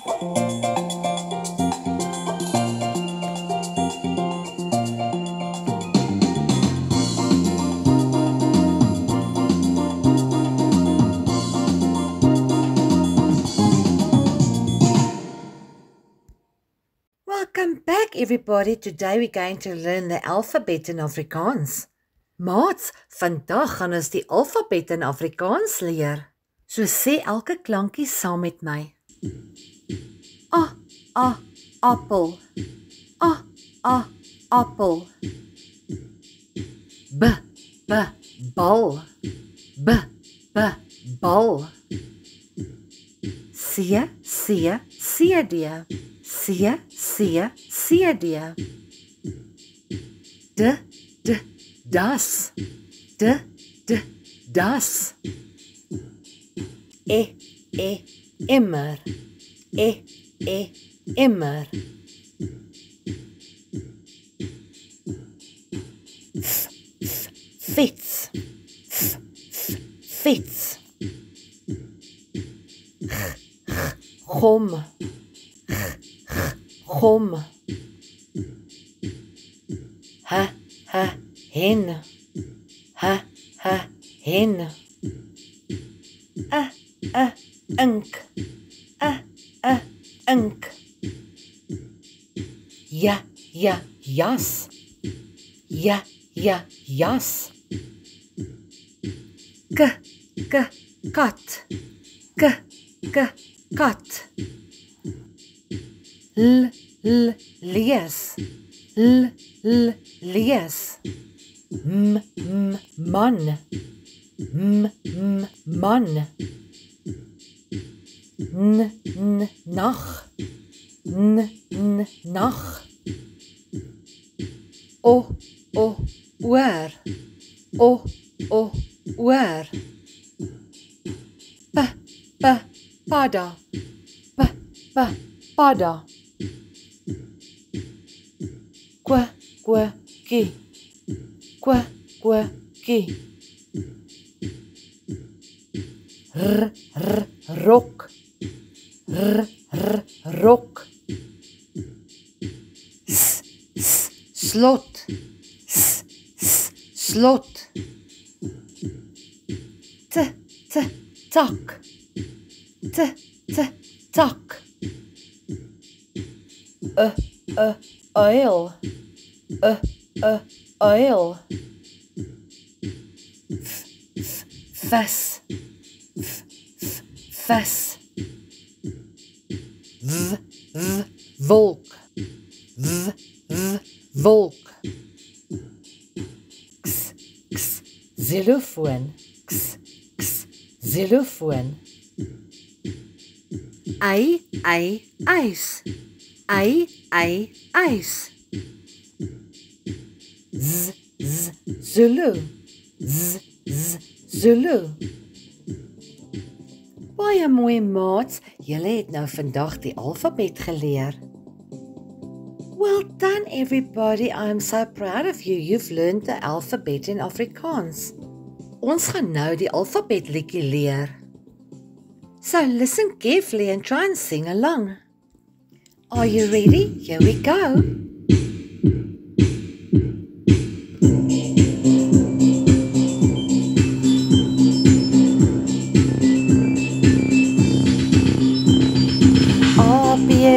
Welcome back, everybody. Today we're going to learn the alphabet in Afrikaans. Maats, vandag gaan ons die alfabet in Afrikaans leer. So sê elke klankie saam met my. A, appel. A, appel. B, bal. B, bal. C, CD. C, CD. D, das. D, das. E, immer. E, immer. Fiets. Fiets. Gom. Gom. Hen. Hen. Ink. Ink. Ja, jas. Ja, jas. Kat. Kat. Lees. Lees. Man. Man. Nach. Nach. Oor. Oor. Pada. Pada. Ki. Rok. Rok. Slot. Slot. Tak. Tak. Oil. Oil. Fas. Fas. Wolk. Wolk. Xylofoon. Xylofoon. Ijs. Ijs. Zulu. Zulu. Baie mooi maats, julle het nou vandag die alfabet geleer. Well done everybody, I'm so proud of you, you've learned the alphabet in Afrikaans. Ons gaan nou die alfabet liedjie leer. So listen carefully and try and sing along. Are you ready? Here we go.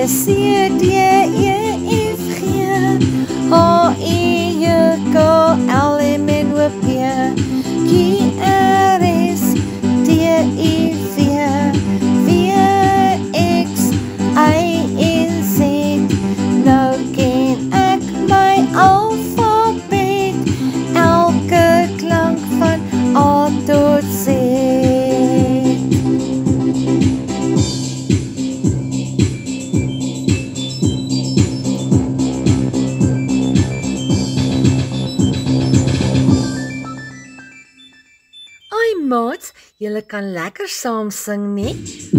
C, D, E, F, G, H, I, J, K, L, M, N, O, P, Q, R, S, T, U, V, X, Y, en Z. Nou ken ek my alfabet, elke klank van A tot Z. Maats, julle kan lekker saam sing, nie?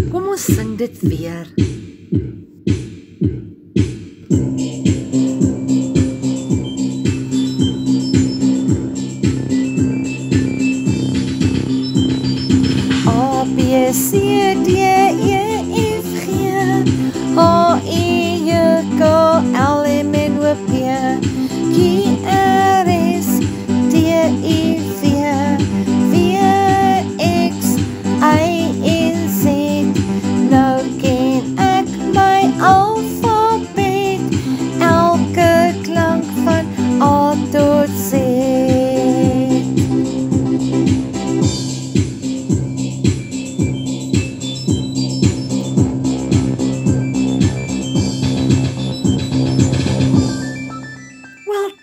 Kom ons sing dit weer. A, B, C, D, E, F, G,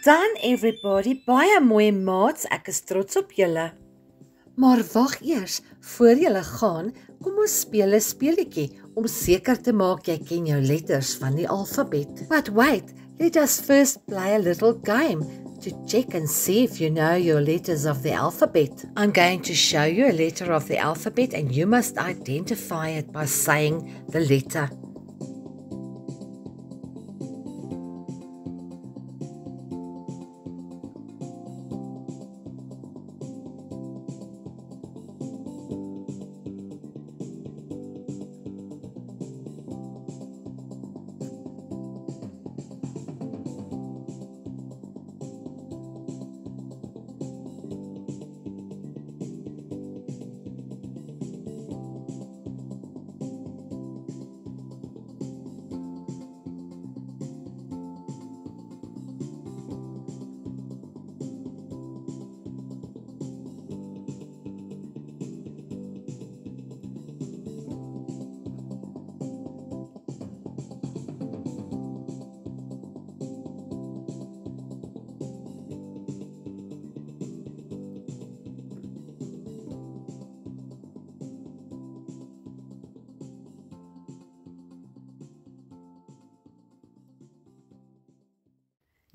done everybody, baie mooi maats, ek is trots op julle. Maar wag eers, voor julle gaan, kom ons speel 'n speletjie om seker te maak jy ken jou letters van die alfabet. But wait, let us first play a little game to check and see if you know your letters of the alphabet. I'm going to show you a letter of the alphabet and you must identify it by saying the letter.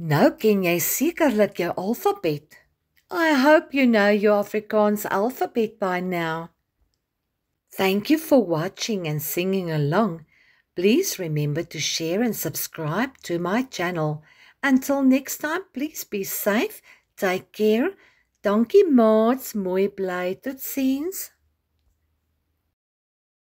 Nou ken jy sekerlik jou alfabet. I hope you know your Afrikaans alphabet by now. Thank you for watching and singing along. Please remember to share and subscribe to my channel. Until next time, please be safe, take care. Dankie maats, mooi bly, totsiens.